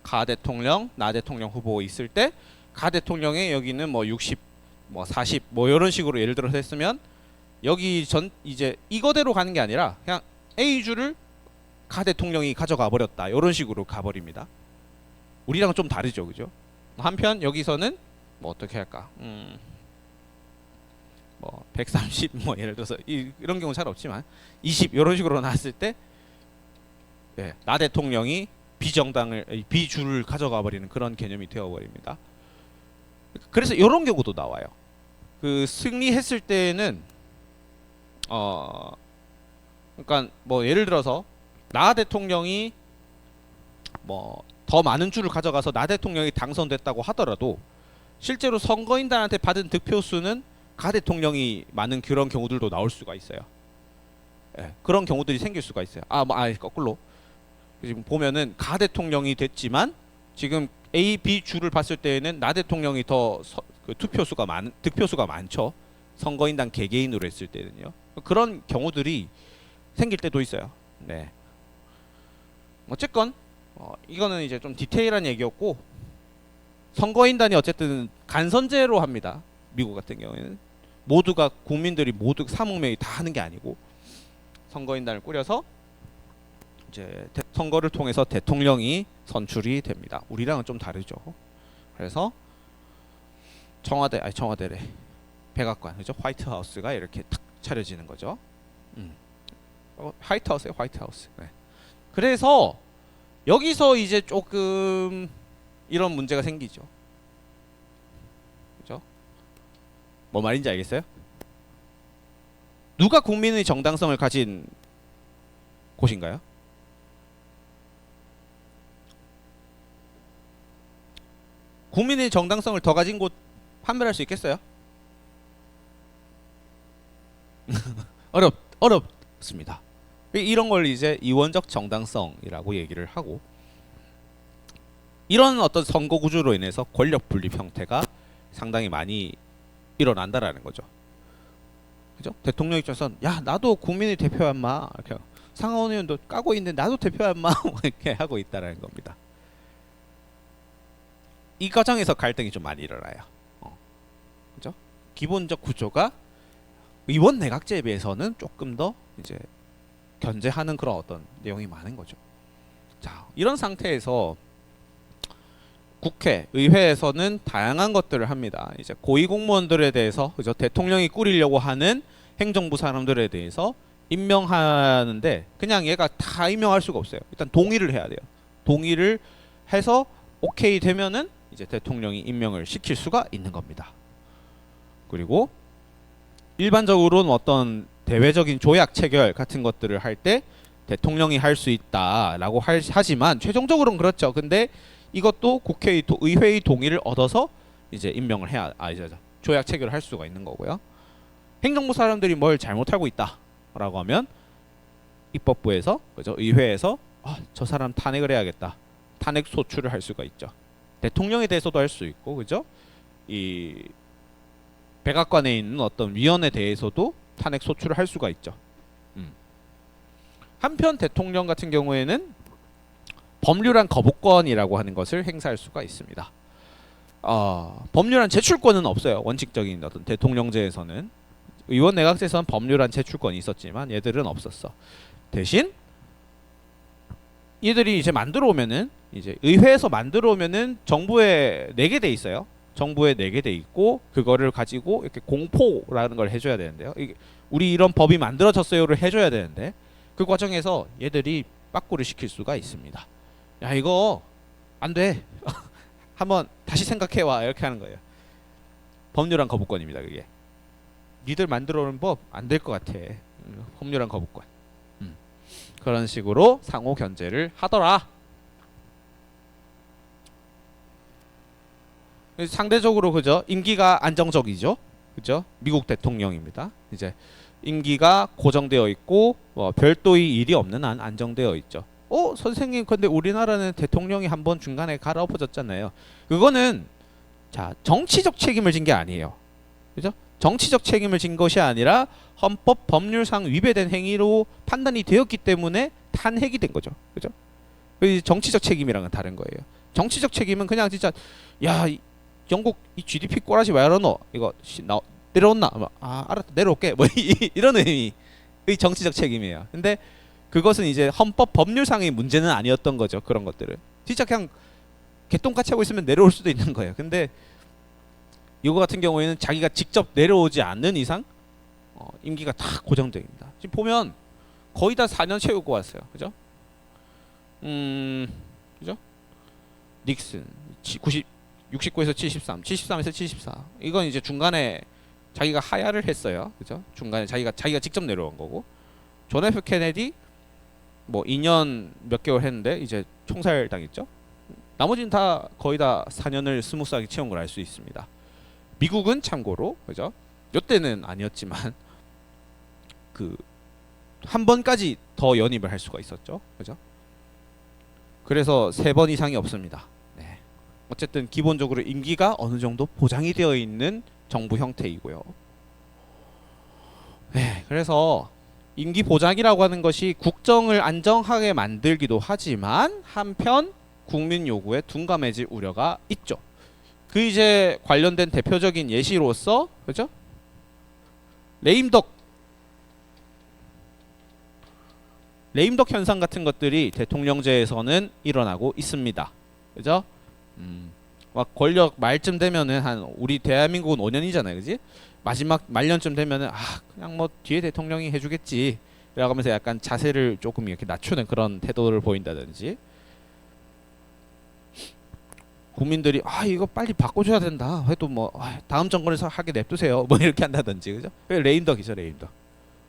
가 대통령, 나 대통령 후보 있을 때 가 대통령의 여기는 뭐 60, 뭐 40, 뭐 이런 식으로 예를 들어서 했으면 여기 이제 이거대로 가는 게 아니라 그냥 A 주를 가 대통령이 가져가 버렸다 이런 식으로 가버립니다. 우리랑은 좀 다르죠, 그죠? 한편 여기서는 뭐 어떻게 할까? 뭐 130, 뭐 예를 들어서 이런 경우 잘 없지만 20 이런 식으로 나왔을 때 나 대통령이 B 주를 가져가 버리는 그런 개념이 되어 버립니다. 그래서 이런 경우도 나와요. 그 승리했을 때는 그러니까 뭐 예를 들어서 나 대통령이 뭐 더 많은 주를 가져가서 나 대통령이 당선됐다고 하더라도 실제로 선거인단한테 받은 득표 수는 가 대통령이 많은 그런 경우들도 나올 수가 있어요. 그런 경우들이 생길 수가 있어요. 거꾸로 지금 보면은 가 대통령이 됐지만 지금 A, B 주를 봤을 때에는 나 대통령이 더 득표수가 많죠. 선거인단 개개인으로 했을 때는요. 그런 경우들이 생길 때도 있어요. 어쨌건 이거는 이제 좀 디테일한 얘기였고 선거인단이 어쨌든 간선제로 합니다. 미국 같은 경우에는 모두가 국민들이 모두 3억 명이 다 하는 게 아니고 선거인단을 꾸려서 이제 선거를 통해서 대통령이 선출이 됩니다. 우리랑은 좀 다르죠. 그래서 청와대래 백악관 그죠? 화이트하우스가 이렇게 탁 차려지는 거죠. 화이트하우스요, 화이트하우스. 네. 그래서 여기서 이제 조금 이런 문제가 생기죠. 그죠? 뭐 말인지 알겠어요? 누가 국민의 정당성을 가진 곳인가요? 국민의 정당성을 더 가진 곳 판별할 수 있겠어요? 어렵습니다. 이런 걸 이제 이원적 정당성이라고 얘기를 하고, 이런 어떤 선거 구조로 인해서 권력 분립 형태가 상당히 많이 일어난다라는 거죠. 그죠? 대통령 입장에서는 야 나도 국민의 대표야 인마, 이렇게 상하원 의원도 까고 있는데 나도 대표야 인마 이렇게 하고 있다라는 겁니다. 이 과정에서 갈등이 좀 많이 일어나요. 그죠? 기본적 구조가 이번 내각제에 비해서는 조금 더 이제 견제하는 그런 어떤 내용이 많은 거죠. 자, 이런 상태에서 국회, 의회에서는 다양한 것들을 합니다. 이제 고위공무원들에 대해서, 그죠? 대통령이 꾸리려고 하는 행정부 사람들에 대해서 임명하는데 그냥 얘가 다 임명할 수가 없어요. 일단 동의를 해야 돼요. 동의를 해서 오케이 되면은 이제 대통령이 임명을 시킬 수가 있는 겁니다. 그리고 일반적으로는 어떤 대외적인 조약 체결 같은 것들을 할 때 대통령이 할 수 있다라고 하지만 최종적으로는 그렇죠. 근데 이것도 국회의 의회의 동의를 얻어서 이제 임명을 해야 이제 조약 체결을 할 수가 있는 거고요. 행정부 사람들이 뭘 잘못하고 있다라고 하면 입법부에서, 그죠? 의회에서 저 사람 탄핵을 해야겠다. 탄핵 소추를 할 수가 있죠. 대통령에 대해서도 할 수 있고, 그죠? 이 백악관에 있는 어떤 위원에 대해서도 탄핵 소추를 할 수가 있죠. 한편 대통령 같은 경우에는 법률안 거부권이라고 하는 것을 행사할 수가 있습니다. 법률안 제출권은 없어요. 원칙적인 어떤 대통령제에서는. 의원 내각제에서는 법률안 제출권이 있었지만 얘들은 없었어. 대신 얘들이 이제 만들어 오면은, 이제 의회에서 만들어 오면은 정부에 내게 돼 있어요. 정부에 내게 돼 있고 그거를 가지고 이렇게 공포라는 걸 해줘야 되는데요. 우리 이런 법이 만들어졌어요를 해줘야 되는데 그 과정에서 얘들이 빠꾸를 시킬 수가 있습니다. 야 이거 안 돼. 한번 다시 생각해와 이렇게 하는 거예요. 법률안 거부권입니다. 그게 니들 만들어 오는 법 안 될 것 같아. 법률안 거부권. 그런 식으로 상호 견제를 하더라. 상대적으로 그죠? 임기가 안정적이죠. 그죠? 미국 대통령입니다. 이제 임기가 고정되어 있고 별도의 일이 없는 한 안정되어 있죠. 선생님 근데 우리나라는 대통령이 한번 중간에 갈아엎어졌잖아요. 그거는 자 정치적 책임을 진 게 아니에요. 그죠? 정치적 책임을 진 것이 아니라 헌법 법률상 위배된 행위로 판단이 되었기 때문에 탄핵이 된 거죠. 그죠? 정치적 책임이랑은 다른 거예요. 정치적 책임은 그냥 진짜 야 영국 이 GDP 꼬라지 왜 이러노? 이거 내려온나? 알았다 내려올게. 뭐 이런 의미의 정치적 책임이에요. 근데 그것은 이제 헌법 법률상의 문제는 아니었던 거죠. 그런 것들은 진짜 그냥 개똥같이 하고 있으면 내려올 수도 있는 거예요. 근데 이거 같은 경우에는 자기가 직접 내려오지 않는 이상 임기가 다 고정됩니다. 지금 보면 거의 다 4년 채우고 왔어요. 그죠? 그죠? 닉슨 69에서 73, 73에서 74. 이건 이제 중간에 자기가 하야를 했어요. 그죠? 중간에 자기가 직접 내려온 거고. 존 F 케네디 뭐 2년 몇 개월 했는데 이제 총살 당했죠. 나머지는 다 거의 다 4년을 스무스하게 채운 걸 알 수 있습니다. 미국은 참고로 그죠? 이때는 아니었지만 그 한 번까지 더 연임을 할 수가 있었죠. 그죠? 그래서 3번 이상이 없습니다. 네. 어쨌든 기본적으로 임기가 어느 정도 보장이 되어 있는 정부 형태이고요. 네. 그래서 임기 보장이라고 하는 것이 국정을 안정하게 만들기도 하지만 한편 국민 요구에 둔감해질 우려가 있죠. 그 이제 관련된 대표적인 예시로서 그죠? 레임덕 현상 같은 것들이 대통령제에서는 일어나고 있습니다. 그죠? 막 권력 말쯤 되면은 한 우리 대한민국은 5년이잖아요. 그지? 마지막 말년쯤 되면은 그냥 뭐 뒤에 대통령이 해주겠지. 라고 하면서 약간 자세를 조금 이렇게 낮추는 그런 태도를 보인다든지, 국민들이 이거 빨리 바꿔줘야 된다 해도 뭐 다음 정권에서 하게 냅두세요 뭐 이렇게 한다든지, 그죠? 레임덕이죠, 레임덕.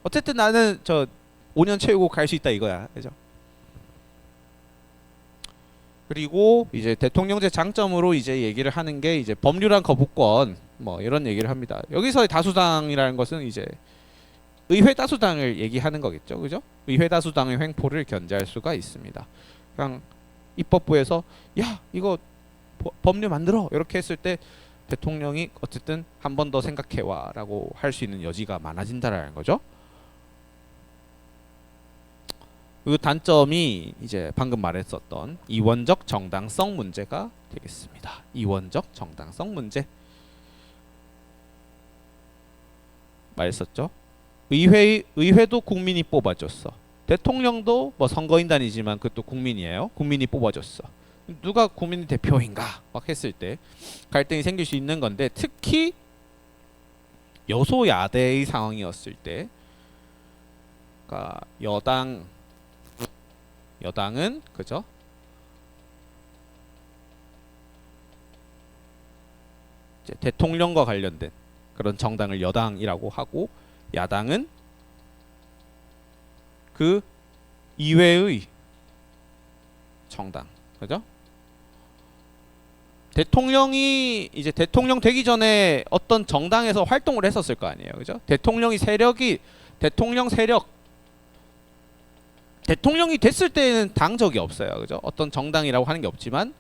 어쨌든 나는 저 5년 채우고 갈 수 있다 이거야, 그죠? 그리고 이제 대통령제 장점으로 이제 얘기를 하는 게 이제 법률안 거부권 뭐 이런 얘기를 합니다. 여기서의 다수당이라는 것은 이제 의회 다수당을 얘기하는 거겠죠, 그죠? 의회 다수당의 횡포를 견제할 수가 있습니다. 그냥 입법부에서 야 이거 법률 만들어 이렇게 했을 때 대통령이 어쨌든 한 번 더 생각해와라고 할 수 있는 여지가 많아진다라는 거죠. 그 단점이 이제 방금 말했었던 이원적 정당성 문제가 되겠습니다. 이원적 정당성 문제 말했었죠. 의회도 국민이 뽑아줬어. 대통령도 뭐 선거인단이지만 그것도 국민이에요. 국민이 뽑아줬어. 누가 국민 대표인가 막 했을 때 갈등이 생길 수 있는 건데, 특히 여소야대의 상황이었을 때, 그러니까 여당은 그죠? 이제 대통령과 관련된 그런 정당을 여당이라고 하고, 야당은 그 이외의 정당, 그죠? 대통령이 이제 대통령 되기 전에 어떤 정당에서 활동을 했었을 거 아니에요, 그죠? 대통령이 대통령이 됐을 때는 당 적이 없어요, 그죠? 어떤 정당이라고 하는 게 없지만,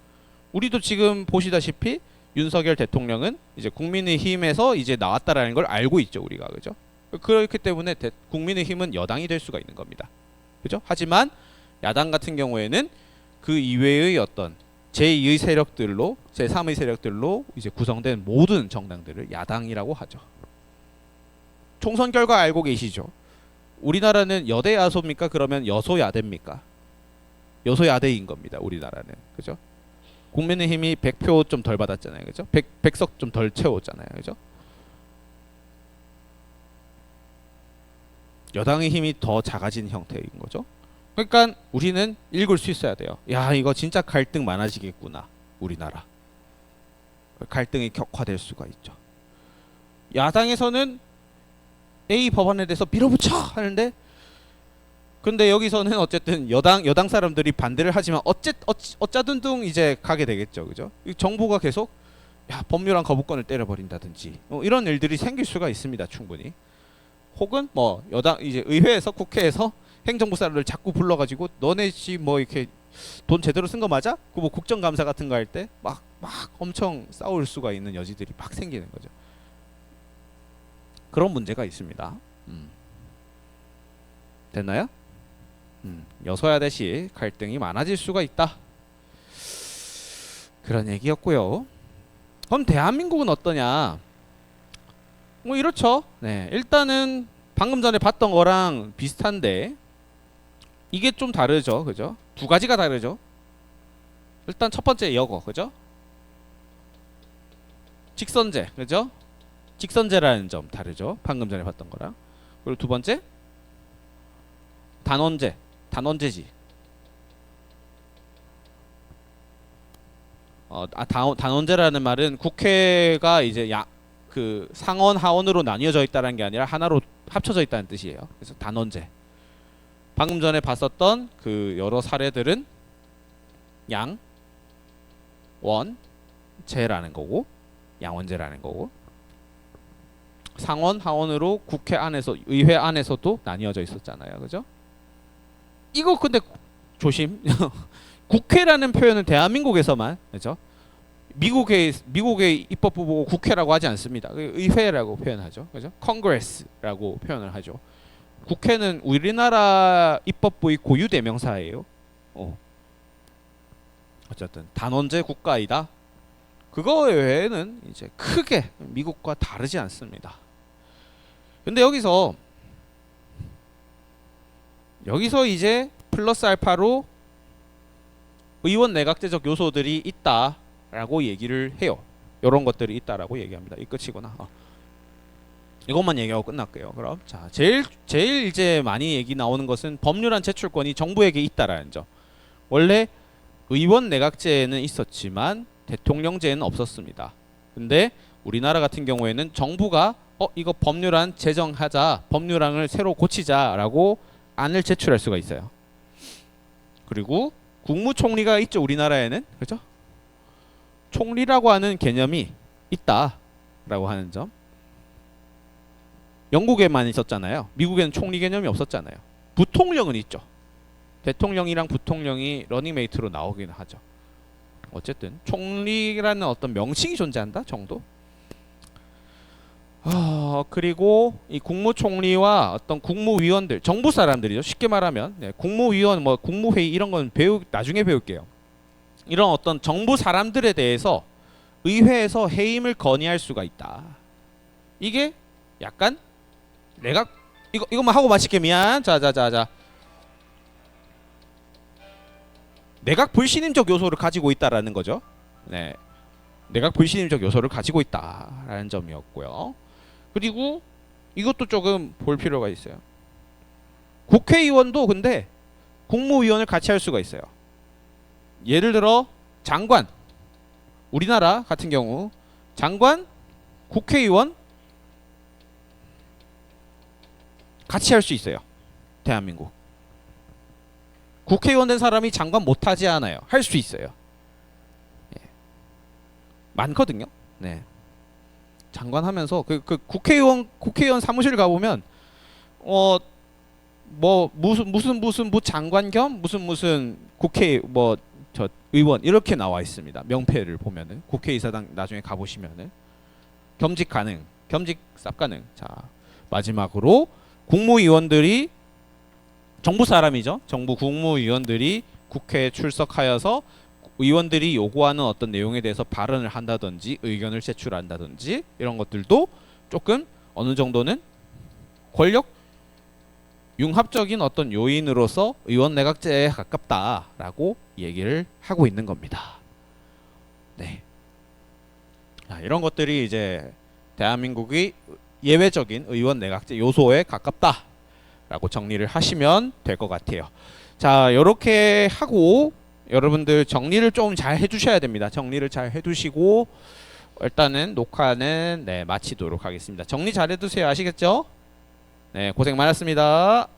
우리도 지금 보시다시피 윤석열 대통령은 이제 국민의힘에서 이제 나왔다라는 걸 알고 있죠, 우리가, 그죠? 그렇기 때문에 국민의힘은 여당이 될 수가 있는 겁니다, 그죠? 하지만 야당 같은 경우에는 그 이외의 어떤 제2의 세력들로, 제3의 세력들로 이제 구성된 모든 정당들을 야당이라고 하죠. 총선 결과 알고 계시죠? 우리나라는 여대 야소입니까? 그러면 여소야대입니까? 여소야대인 겁니다, 우리나라는, 그죠? 국민의힘이 100표 좀 덜 받았잖아요, 그죠? 100석 좀 덜 채웠잖아요, 그죠? 여당의 힘이 더 작아진 형태인 거죠. 그러니까 우리는 읽을 수 있어야 돼요. 야, 이거 진짜 갈등 많아지겠구나, 우리나라. 갈등이 격화될 수가 있죠. 야당에서는 A 법안에 대해서 밀어붙여 하는데, 근데 여기서는 어쨌든 여당 사람들이 반대를 하지만 어쩌든 둥 이제 가게 되겠죠, 그죠? 정부가 계속 법률안 거부권을 때려버린다든지 이런 일들이 생길 수가 있습니다, 충분히. 혹은 뭐 여당 이제 의회에서, 국회에서 행정부 사람들 자꾸 불러가지고 너네 씨 뭐 이렇게 돈 제대로 쓴 거 맞아? 그 뭐 국정감사 같은 거 할 때 막 엄청 싸울 수가 있는 여지들이 막 생기는 거죠. 그런 문제가 있습니다. 됐나요? 여소야대시 갈등이 많아질 수가 있다, 그런 얘기였고요. 그럼 대한민국은 어떠냐? 뭐 이렇죠. 네, 일단은 방금 전에 봤던 거랑 비슷한데 이게 좀 다르죠, 그죠? 두 가지가 다르죠. 일단 첫 번째 여거, 그죠? 직선제, 그죠? 직선제라는 점 다르죠, 방금 전에 봤던 거랑. 그리고 두 번째 단원제지. 단원제라는 말은 국회가 이제 그 상원 하원으로 나뉘어져 있다는 게 아니라 하나로 합쳐져 있다는 뜻이에요. 그래서 단원제. 방금 전에 봤었던 그 여러 사례들은 양원제라는 거고, 양원제라는 거고, 상원 하원으로 국회 안에서, 의회 안에서도 나뉘어져 있었잖아요, 그죠? 이거 근데 조심. 국회라는 표현은 대한민국에서만, 그죠? 미국의 입법부 보고 국회라고 하지 않습니다. 의회라고 표현하죠, 그죠? Congress라고 표현을 하죠. 국회는 우리나라 입법부의 고유 대명사예요. 어쨌든 단원제 국가이다. 그거 외에는 이제 크게 미국과 다르지 않습니다. 근데 여기서 이제 플러스 알파로 의원 내각제적 요소들이 있다라고 얘기를 해요. 이런 것들이 있다라고 얘기합니다. 이 끝이구나. 이것만 얘기하고 끝날게요. 그럼 자, 제일 이제 많이 얘기 나오는 것은 법률안 제출권이 정부에게 있다라는 점. 원래 의원 내각제에는 있었지만 대통령제에는 없었습니다. 근데 우리나라 같은 경우에는 정부가 이거 법률안 제정하자, 법률안을 새로 고치자라고 안을 제출할 수가 있어요. 그리고 국무총리가 있죠, 우리나라에는. 그렇죠? 총리라고 하는 개념이 있다라고 하는 점. 영국에만 있었잖아요. 미국에는 총리 개념이 없었잖아요. 부통령은 있죠. 대통령이랑 부통령이 러닝메이트로 나오긴 하죠. 어쨌든 총리라는 어떤 명칭이 존재한다 정도. 그리고 이 국무총리와 어떤 국무위원들, 정부 사람들이죠. 쉽게 말하면 국무위원, 뭐 국무회의 이런 건 나중에 배울게요. 이런 어떤 정부 사람들에 대해서 의회에서 해임을 건의할 수가 있다. 이게 약간 내각 이것만 하고 마칠게. 미안. 자. 내각 불신임적 요소를 가지고 있다라는 거죠. 네. 내각 불신임적 요소를 가지고 있다라는 점이었고요. 그리고 이것도 조금 볼 필요가 있어요. 국회의원도 근데 국무위원을 같이 할 수가 있어요. 예를 들어 장관, 우리나라 같은 경우 장관, 국회의원 같이 할 수 있어요. 대한민국. 국회의원 된 사람이 장관 못하지 않아요. 할 수 있어요. 많거든요. 네. 장관 하면서 그 국회의원 사무실 가보면 뭐 무슨 장관 겸 무슨 국회 뭐 저 의원 이렇게 나와 있습니다. 명패를 보면은 국회의사당 나중에 가보시면은 겸직 가능, 겸직 쌉 가능. 자, 마지막으로 국무위원들이 정부 사람이죠. 정부 국무위원들이 국회에 출석하여서 의원들이 요구하는 어떤 내용에 대해서 발언을 한다든지 의견을 제출한다든지 이런 것들도 조금 어느 정도는 권력 융합적인 어떤 요인으로서 의원 내각제에 가깝다라고 얘기를 하고 있는 겁니다. 네. 이런 것들이 이제 대한민국이 예외적인 의원 내각제 요소에 가깝다라고 정리를 하시면 될 것 같아요. 자, 이렇게 하고 여러분들 정리를 좀 잘 해주셔야 됩니다. 정리를 잘 해두시고 일단은 녹화는 마치도록 하겠습니다. 정리 잘 해두세요. 아시겠죠? 네, 고생 많았습니다.